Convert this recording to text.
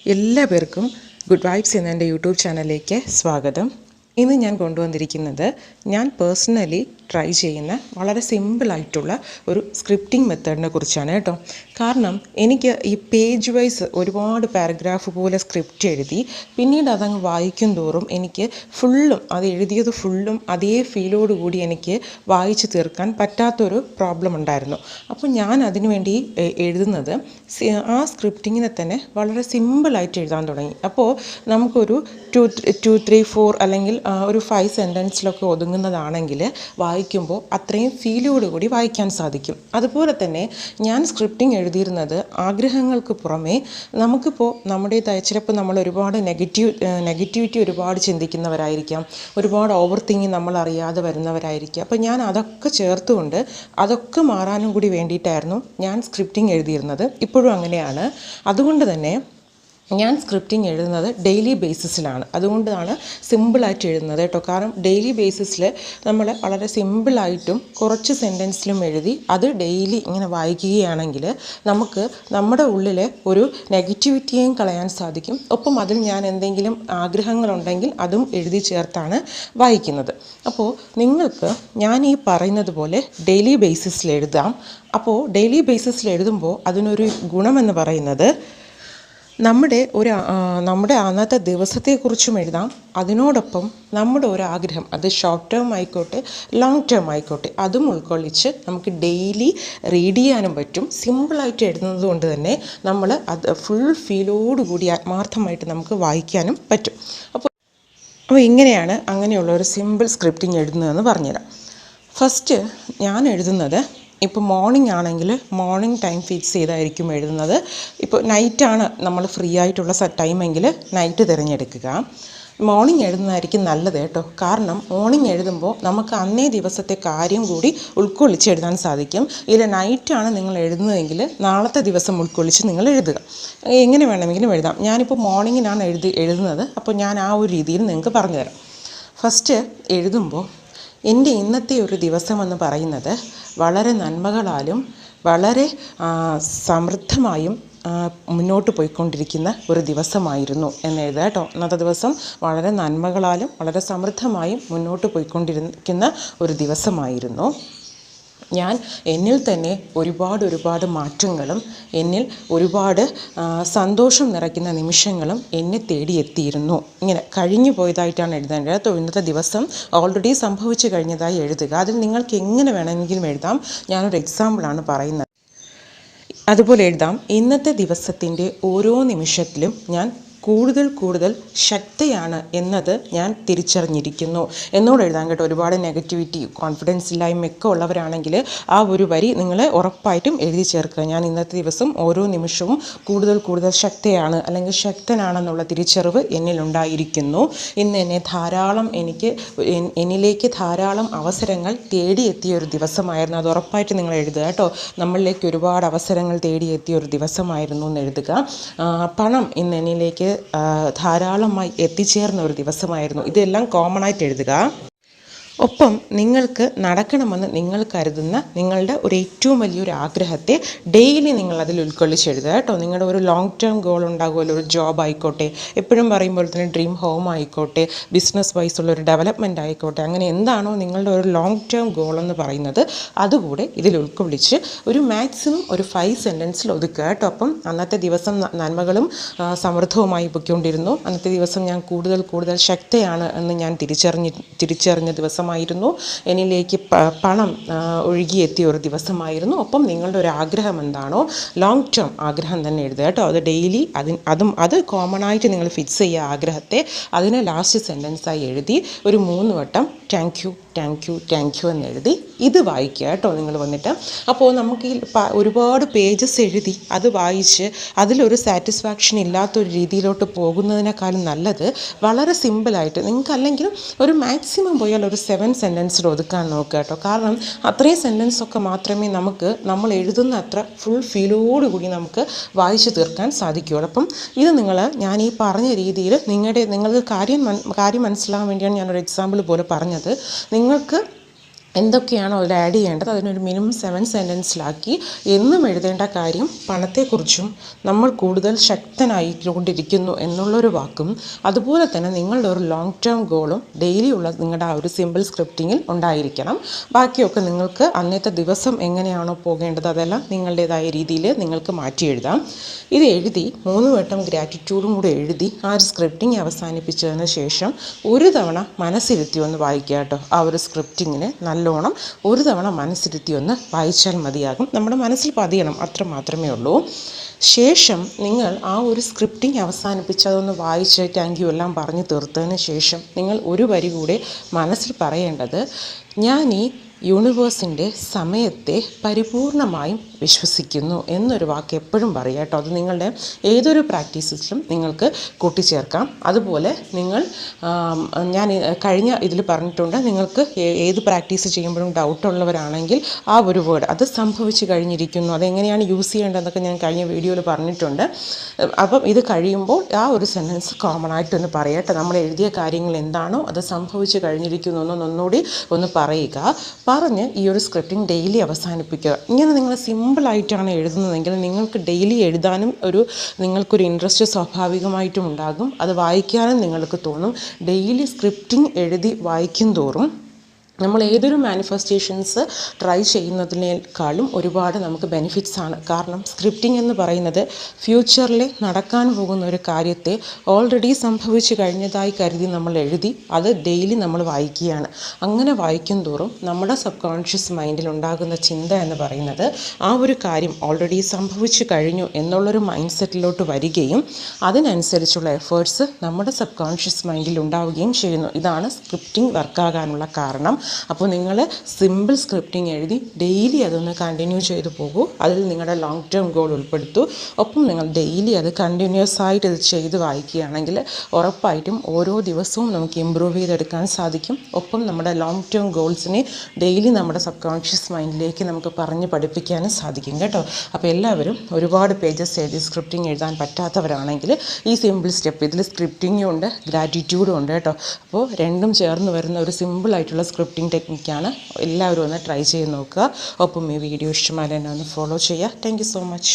എല്ലാവർക്കും good vibes എന്ന എൻ്റെ യൂട്യൂബ് ചാനലിലേക്ക് സ്വാഗതം. ഇന്ന് ഞാൻ കൊണ്ടുവന്നിരിക്കുന്നത് ഞാൻ പേഴ്സണലി ട്രൈ ചെയ്യുന്ന വളരെ സിമ്പിളായിട്ടുള്ള ഒരു സ്ക്രിപ്റ്റിംഗ് മെത്തേഡിനെ കുറിച്ചാണ് കേട്ടോ. കാരണം എനിക്ക് ഈ പേജ് വൈസ് ഒരുപാട് പാരഗ്രാഫ് പോലെ സ്ക്രിപ്റ്റ് എഴുതി പിന്നീട് അതങ്ങ് വായിക്കും തോറും എനിക്ക് അത് എഴുതിയത് ഫുള്ളും അതേ ഫീലോടുകൂടി എനിക്ക് വായിച്ച് തീർക്കാൻ പറ്റാത്തൊരു പ്രോബ്ലം ഉണ്ടായിരുന്നു. അപ്പോൾ ഞാൻ അതിനുവേണ്ടി എഴുതുന്നത് ആ സ്ക്രിപ്റ്റിങ്ങിനെ തന്നെ വളരെ സിമ്പിളായിട്ട് എഴുതാൻ തുടങ്ങി. അപ്പോൾ നമുക്കൊരു 2, 3, 4 അല്ലെങ്കിൽ ഒരു 5 സെൻറ്റൻസിലൊക്കെ ഒതുങ്ങുന്നതാണെങ്കിൽ വായിക്കുമ്പോൾ അത്രയും ഫീലോടുകൂടി വായിക്കാൻ സാധിക്കും. അതുപോലെ തന്നെ ഞാൻ സ്ക്രിപ്റ്റിംഗ് എഴുതിയിരുന്നത് ആഗ്രഹങ്ങൾക്ക് പുറമേ നമുക്കിപ്പോൾ നമ്മുടേതായ ചിലപ്പോൾ നമ്മൾ ഒരുപാട് നെഗറ്റിവിറ്റി ഒരുപാട് ചിന്തിക്കുന്നവരായിരിക്കാം, ഒരുപാട് ഓവർ തിങ്കിങ് നമ്മൾ അറിയാതെ വരുന്നവരായിരിക്കാം. അപ്പോൾ ഞാൻ അതൊക്കെ ചേർത്തുകൊണ്ട് അതൊക്കെ മാറാനും കൂടി വേണ്ടിയിട്ടായിരുന്നു ഞാൻ സ്ക്രിപ്റ്റിംഗ് എഴുതിയിരുന്നത്. ഇപ്പോഴും അങ്ങനെയാണ്. അതുകൊണ്ട് തന്നെ ഞാൻ സ്ക്രിപ്റ്റിംഗ് എഴുതുന്നത് ഡെയിലി ബേസിസിലാണ്. അതുകൊണ്ടാണ് സിമ്പിളായിട്ട് എഴുതുന്നത് കേട്ടോ. കാരണം ഡെയിലി ബേസിസിൽ നമ്മൾ വളരെ സിമ്പിളായിട്ടും കുറച്ച് സെൻറ്റൻസിലും എഴുതി അത് ഡെയിലി ഇങ്ങനെ വായിക്കുകയാണെങ്കിൽ നമുക്ക് നമ്മുടെ ഉള്ളിലെ ഒരു നെഗറ്റിവിറ്റിയും കളയാൻ സാധിക്കും. ഒപ്പം അതിൽ ഞാൻ എന്തെങ്കിലും ആഗ്രഹങ്ങളുണ്ടെങ്കിൽ അതും എഴുതി ചേർത്താണ് വായിക്കുന്നത്. അപ്പോൾ നിങ്ങൾക്ക് ഞാൻ ഈ പറയുന്നത് പോലെ ഡെയിലി ബേസിസിൽ എഴുതാം. അപ്പോൾ ഡെയിലി ബേസിസിൽ എഴുതുമ്പോൾ അതിനൊരു ഗുണമെന്ന് പറയുന്നത് നമ്മുടെ അന്നത്തെ ദിവസത്തെക്കുറിച്ചും എഴുതാം. അതിനോടൊപ്പം നമ്മുടെ ഒരു ആഗ്രഹം, അത് ഷോർട്ട് ടേം ആയിക്കോട്ടെ ലോങ് ടേം ആയിക്കോട്ടെ, അതും ഉൾക്കൊള്ളിച്ച് നമുക്ക് ഡെയിലി റീഡ് ചെയ്യാനും പറ്റും. സിമ്പിളായിട്ട് എഴുതുന്നത് കൊണ്ട് തന്നെ നമ്മൾ അത് ഫുൾ ഫീലോടുകൂടി ആത്മാർത്ഥമായിട്ട് നമുക്ക് വായിക്കാനും പറ്റും. അപ്പോൾ ഇങ്ങനെയാണ് അങ്ങനെയുള്ള ഒരു സിമ്പിൾ സ്ക്രിപ്റ്റിംഗ് എഴുതുന്നതെന്ന് പറഞ്ഞുതരാം. ഫസ്റ്റ് ഞാൻ എഴുതുന്നത് ഇപ്പോൾ മോർണിംഗ് ആണെങ്കിൽ മോർണിംഗ് ടൈം ഫിക്സ് ചെയ്തായിരിക്കും എഴുതുന്നത്. ഇപ്പോൾ നൈറ്റാണ് നമ്മൾ ഫ്രീ ആയിട്ടുള്ള ടൈമെങ്കിൽ നൈറ്റ് തിരഞ്ഞെടുക്കുക. മോർണിംഗ് എഴുതുന്നതായിരിക്കും നല്ലത് കേട്ടോ. കാരണം മോർണിംഗ് എഴുതുമ്പോൾ നമുക്ക് അന്നേ ദിവസത്തെ കാര്യം കൂടി ഉൾക്കൊള്ളിച്ച് എഴുതാൻ സാധിക്കും. ഇല്ല നൈറ്റാണ് നിങ്ങൾ എഴുതുന്നതെങ്കിൽ നാളത്തെ ദിവസം ഉൾക്കൊള്ളിച്ച് നിങ്ങൾ എഴുതുക. എങ്ങനെ വേണമെങ്കിലും എഴുതാം. ഞാനിപ്പോൾ മോർണിംഗിനാണ് എഴുതുന്നത്. അപ്പോൾ ഞാൻ ആ ഒരു രീതിയിൽ നിങ്ങൾക്ക് പറഞ്ഞുതരാം. ഫസ്റ്റ് എഴുതുമ്പോൾ എൻ്റെ ഇന്നത്തെ ഒരു ദിവസമെന്ന് പറയുന്നത് വളരെ നന്മകളാലും വളരെ സമൃദ്ധമായും മുന്നോട്ട് പോയിക്കൊണ്ടിരിക്കുന്ന ഒരു ദിവസമായിരുന്നു എന്ന് എഴുതുക കേട്ടോ. ഇന്നത്തെ ദിവസം വളരെ നന്മകളാലും വളരെ സമൃദ്ധമായും മുന്നോട്ട് പോയിക്കൊണ്ടിരിക്കുന്ന ഒരു ദിവസമായിരുന്നു. ഞാൻ എന്നിൽ തന്നെ ഒരുപാട് മാറ്റങ്ങളും എന്നിൽ ഒരുപാട് സന്തോഷം നിറയ്ക്കുന്ന നിമിഷങ്ങളും എന്നെ തേടിയെത്തിയിരുന്നു. ഇങ്ങനെ കഴിഞ്ഞു പോയതായിട്ടാണ് എഴുതേണ്ടത്. ഇന്നത്തെ ദിവസം ഓൾറെഡി സംഭവിച്ചു കഴിഞ്ഞതായി എഴുതുക. അതിൽ നിങ്ങൾക്ക് എങ്ങനെ വേണമെങ്കിലും എഴുതാം. ഞാനൊരു എക്സാമ്പിളാണ് പറയുന്നത്. അതുപോലെ എഴുതാം, ഇന്നത്തെ ദിവസത്തിൻ്റെ ഓരോ നിമിഷത്തിലും ഞാൻ കൂടുതൽ ശക്തിയാണ് എന്നത് ഞാൻ തിരിച്ചറിഞ്ഞിരിക്കുന്നു എന്നോട് എഴുതാൻ കേട്ടോ. ഒരുപാട് നെഗറ്റിവിറ്റി കോൺഫിഡൻസ് ഇല്ലായ്മയൊക്കെ ഉള്ളവരാണെങ്കിൽ ആ ഒരു വരി നിങ്ങൾ ഉറപ്പായിട്ടും എഴുതി ചേർക്കുക. ഞാൻ ഇന്നത്തെ ദിവസം ഓരോ നിമിഷവും കൂടുതൽ ശക്തിയാണ് അല്ലെങ്കിൽ ശക്തനാണെന്നുള്ള തിരിച്ചറിവ് എന്നിലുണ്ടായിരിക്കുന്നു. ഇന്ന് എന്നിലേക്ക് ധാരാളം അവസരങ്ങൾ തേടിയെത്തിയ ഒരു ദിവസമായിരുന്നു. അത് ഉറപ്പായിട്ട് നിങ്ങൾ എഴുതുക കേട്ടോ. നമ്മളിലേക്ക് ഒരുപാട് അവസരങ്ങൾ തേടിയെത്തിയ ഒരു ദിവസമായിരുന്നു എന്ന് എഴുതുക. പണം ഇന്ന് എന്നിലേക്ക് ധാരാളമായി എത്തിച്ചേർന്ന ഒരു ദിവസമായിരുന്നു. ഇതെല്ലാം കോമൺ ആയിട്ട് എഴുതുക. ഒപ്പം നിങ്ങൾക്ക് നടക്കണമെന്ന് നിങ്ങൾ കരുതുന്ന നിങ്ങളുടെ ഒരു ഏറ്റവും വലിയൊരു ആഗ്രഹത്തെ ഡെയിലി നിങ്ങൾ അതിൽ ഉൾക്കൊള്ളിച്ച് എഴുതുക കേട്ടോ. നിങ്ങളുടെ ഒരു ലോങ് ടേം ഗോൾ ഉണ്ടാകുമല്ലോ, ഒരു ജോബ് ആയിക്കോട്ടെ, എപ്പോഴും പറയുമ്പോൾ തന്നെ ഡ്രീം ഹോം ആയിക്കോട്ടെ, ബിസിനസ് വൈസുള്ള ഒരു ഡെവലപ്മെൻറ്റ് ആയിക്കോട്ടെ, അങ്ങനെ എന്താണോ നിങ്ങളുടെ ഒരു ലോങ് ടേം ഗോൾ എന്ന് പറയുന്നത് അതുകൂടെ ഇതിൽ ഉൾക്കൊള്ളിച്ച് ഒരു മാക്സിമം ഒരു 5 സെൻറ്റൻസിൽ ഒതുക്കുക കേട്ടോ. അപ്പം അന്നത്തെ ദിവസം നന്മകളും സമൃദ്ധവുമായി പൊയ്ക്കൊണ്ടിരുന്നു. അന്നത്തെ ദിവസം ഞാൻ കൂടുതൽ ശക്തിയാണ് എന്ന് ഞാൻ തിരിച്ചറിഞ്ഞ ദിവസം എന്നിലേക്ക് പണം ഒഴുകിയെത്തിയ ഒരു ദിവസമായിരുന്നു. ഒപ്പം നിങ്ങളുടെ ഒരു ആഗ്രഹം എന്താണോ ലോങ് ടേം ആഗ്രഹം തന്നെ എഴുതുക കേട്ടോ. അത് ഡെയിലി അത് കോമൺ ആയിട്ട് നിങ്ങൾ ഫിക്സ് ചെയ്യുക ആഗ്രഹത്തെ. അതിനെ ലാസ്റ്റ് സെൻറ്റൻസായി എഴുതി ഒരു 3 വട്ടം താങ്ക് യു എന്ന് എഴുതി ഇത് വായിക്കുക കേട്ടോ നിങ്ങൾ വന്നിട്ട്. അപ്പോൾ നമുക്ക് ഈ ഒരുപാട് പേജസ് എഴുതി അത് വായിച്ച് അതിലൊരു സാറ്റിസ്ഫാക്ഷൻ ഇല്ലാത്തൊരു രീതിയിലോട്ട് പോകുന്നതിനേക്കാളും നല്ലത് വളരെ സിമ്പിളായിട്ട് നിങ്ങൾക്ക് അല്ലെങ്കിൽ ഒരു മാക്സിമം പോയാൽ ഒരു 7 സെൻറ്റൻസിൽ ഒതുക്കാൻ നോക്കുക കേട്ടോ. കാരണം അത്രയും സെൻറ്റൻസൊക്കെ മാത്രമേ നമ്മൾ എഴുതുന്ന അത്ര ഫുൾ ഫീലോടുകൂടി നമുക്ക് വായിച്ചു തീർക്കാൻ സാധിക്കുകയുള്ളൂ. അപ്പം ഇത് ഞാൻ ഈ പറഞ്ഞ രീതിയിൽ നിങ്ങൾക്ക് കാര്യം മനസ്സിലാകാൻ വേണ്ടിയാണ് ഞാനൊരു എക്സാമ്പിൾ പോലെ പറഞ്ഞത്. നിങ്ങൾക്ക് എന്തൊക്കെയാണോ അതിൽ ആഡ് ചെയ്യേണ്ടത് അതിനൊരു മിനിമം 7 സെൻറ്റൻസിലാക്കി എന്നും എഴുതേണ്ട കാര്യം പണത്തെക്കുറിച്ചും നമ്മൾ കൂടുതൽ ശക്തനായിക്കൊണ്ടിരിക്കുന്നു എന്നുള്ളൊരു വാക്കും അതുപോലെ തന്നെ നിങ്ങളുടെ ഒരു ലോങ് ടേം ഗോളും ഡെയിലി ഉള്ള നിങ്ങളുടെ ആ ഒരു സിമ്പിൾ സ്ക്രിപ്റ്റിങ്ങിൽ ഉണ്ടായിരിക്കണം. ബാക്കിയൊക്കെ നിങ്ങൾക്ക് അന്നത്തെ ദിവസം എങ്ങനെയാണോ പോകേണ്ടത് അതെല്ലാം നിങ്ങളുടേതായ രീതിയിൽ നിങ്ങൾക്ക് മാറ്റി എഴുതാം. ഇത് എഴുതി 3 വട്ടം ഗ്രാറ്റിറ്റ്യൂഡും കൂടെ എഴുതി ആ ഒരു സ്ക്രിപ്റ്റിംഗ് അവസാനിപ്പിച്ചതിന് ശേഷം ഒരു തവണ മനസ്സിരുത്തി ഒന്ന് വായിക്കുക കേട്ടോ. ആ ഒരു സ്ക്രിപ്റ്റിങ്ങിന് നല്ലോണം ഒരു തവണ മനസ്സിരുത്തി ഒന്ന് വായിച്ചാൽ മതിയാകും. നമ്മുടെ മനസ്സിൽ പതിയണം, അത്ര മാത്രമേ ഉള്ളൂ. ശേഷം നിങ്ങൾ ആ ഒരു സ്ക്രിപ്റ്റിംഗ് അവസാനിപ്പിച്ച് അതൊന്ന് വായിച്ച് താങ്ക് യു എല്ലാം പറഞ്ഞ് തീർത്തതിന് ശേഷം നിങ്ങൾ ഒരു വരി കൂടെ മനസ്സിൽ പറയേണ്ടത്, ഞാൻ ഈ യൂണിവേഴ്സിൻ്റെ സമയത്തെ പരിപൂർണമായും വിശ്വസിക്കുന്നു എന്നൊരു വാക്ക് എപ്പോഴും പറയുക കേട്ടോ. അത് നിങ്ങളുടെ ഏതൊരു പ്രാക്ടീസിലും നിങ്ങൾക്ക് കൂട്ടിച്ചേർക്കാം. അതുപോലെ നിങ്ങൾ ഞാൻ കഴിഞ്ഞ ഇതിൽ പറഞ്ഞിട്ടുണ്ട്, നിങ്ങൾക്ക് ഏത് പ്രാക്ടീസ് ചെയ്യുമ്പോഴും ഡൗട്ടുള്ളവരാണെങ്കിൽ ആ ഒരു വേർഡ് അത് സംഭവിച്ചു കഴിഞ്ഞിരിക്കുന്നു അതെങ്ങനെയാണ് യൂസ് ചെയ്യേണ്ടതെന്നൊക്കെ ഞാൻ കഴിഞ്ഞ വീഡിയോയിൽ പറഞ്ഞിട്ടുണ്ട്. അപ്പം ഇത് കഴിയുമ്പോൾ ആ ഒരു സെൻറ്റൻസ് കോമൺ ആയിട്ടൊന്ന് പറയട്ടെ. നമ്മൾ എഴുതിയ കാര്യങ്ങൾ എന്താണോ അത് സംഭവിച്ചു കഴിഞ്ഞിരിക്കുന്നു എന്നൊന്നുകൂടി ഒന്ന് പറയുക. പറഞ്ഞ് ഈ ഒരു സ്ക്രിപ്റ്റിംഗ് ഡെയിലി അവസാനിപ്പിക്കുക. ഇങ്ങനെ നിങ്ങൾ സിമ്പിളായിട്ടാണ് എഴുതുന്നതെങ്കിൽ നിങ്ങൾക്ക് ഡെയിലി എഴുതാനും നിങ്ങൾക്കൊരു ഇൻട്രസ്റ്റ് സ്വാഭാവികമായിട്ടും ഉണ്ടാകും. അത് വായിക്കാനും നിങ്ങൾക്ക് തോന്നും. ഡെയിലി സ്ക്രിപ്റ്റിംഗ് എഴുതി വായിക്കും തോറും നമ്മൾ ഏതൊരു മാനിഫെസ്റ്റേഷൻസ് ട്രൈ ചെയ്യുന്നതിനേക്കാളും ഒരുപാട് നമുക്ക് ബെനിഫിറ്റ്സ് ആണ്. കാരണം സ്ക്രിപ്റ്റിംഗ് എന്ന് പറയുന്നത് ഫ്യൂച്ചറിൽ നടക്കാൻ പോകുന്ന ഒരു കാര്യത്തെ ഓൾറെഡി സംഭവിച്ചു കഴിഞ്ഞതായി കരുതി നമ്മൾ എഴുതി അത് ഡെയിലി നമ്മൾ വായിക്കുകയാണ്. അങ്ങനെ വായിക്കും തോറും നമ്മുടെ സബ് കോൺഷ്യസ് മൈൻഡിൽ ഉണ്ടാകുന്ന ചിന്ത എന്ന് പറയുന്നത് ആ ഒരു കാര്യം ഓൾറെഡി സംഭവിച്ചു കഴിഞ്ഞു എന്നുള്ളൊരു മൈൻഡ് സെറ്റിലോട്ട് വരികയും അതിനനുസരിച്ചുള്ള എഫേർട്സ് നമ്മുടെ സബ് കോൺഷ്യസ് മൈൻഡിൽ ഉണ്ടാവുകയും ചെയ്യുന്നു. ഇതാണ് സ്ക്രിപ്റ്റിംഗ് വർക്കാകാനുള്ള കാരണം. അപ്പോൾ നിങ്ങൾ സിമ്പിൾ സ്ക്രിപ്റ്റിംഗ് എഴുതി ഡെയിലി അതൊന്ന് കണ്ടിന്യൂ ചെയ്തു പോകൂ. അതിൽ നിങ്ങളുടെ ലോങ് ടേം ഗോൾ ഉൾപ്പെടുത്തൂ. ഒപ്പം നിങ്ങൾ ഡെയിലി അത് കണ്ടിന്യൂസ് ആയിട്ട് ഇത് ചെയ്ത് വായിക്കുകയാണെങ്കിൽ ഉറപ്പായിട്ടും ഓരോ ദിവസവും നമുക്ക് ഇമ്പ്രൂവ് ചെയ്തെടുക്കാൻ സാധിക്കും. ഒപ്പം നമ്മുടെ ലോങ് ടേം ഗോൾസിനെ ഡെയിലി നമ്മുടെ സബ് കോൺഷ്യസ് മൈൻഡിലേക്ക് നമുക്ക് പറഞ്ഞ് പഠിപ്പിക്കാനും സാധിക്കും കേട്ടോ. അപ്പോൾ എല്ലാവരും ഒരുപാട് പേജസ് എഴുതി സ്ക്രിപ്റ്റിംഗ് എഴുതാൻ പറ്റാത്തവരാണെങ്കിൽ ഈ സിമ്പിൾ സ്റ്റെപ്പ് ഇതിൽ സ്ക്രിപ്റ്റിംഗും ഉണ്ട് ഗ്രാറ്റിറ്റ്യൂഡും ഉണ്ട് കേട്ടോ. അപ്പോൾ രണ്ടും ചേർന്ന് വരുന്ന ഒരു സിമ്പിളായിട്ടുള്ള സ്ക്രിപ്റ്റിംഗ് ടെക്നിക്കാണ്. എല്ലാവരും ഒന്ന് ട്രൈ ചെയ്ത് നോക്കുക. ഒപ്പം ഈ വീഡിയോ ഇഷ്ടമായാലും എന്നെ ഒന്ന് ഫോളോ ചെയ്യുക. Thank you so much.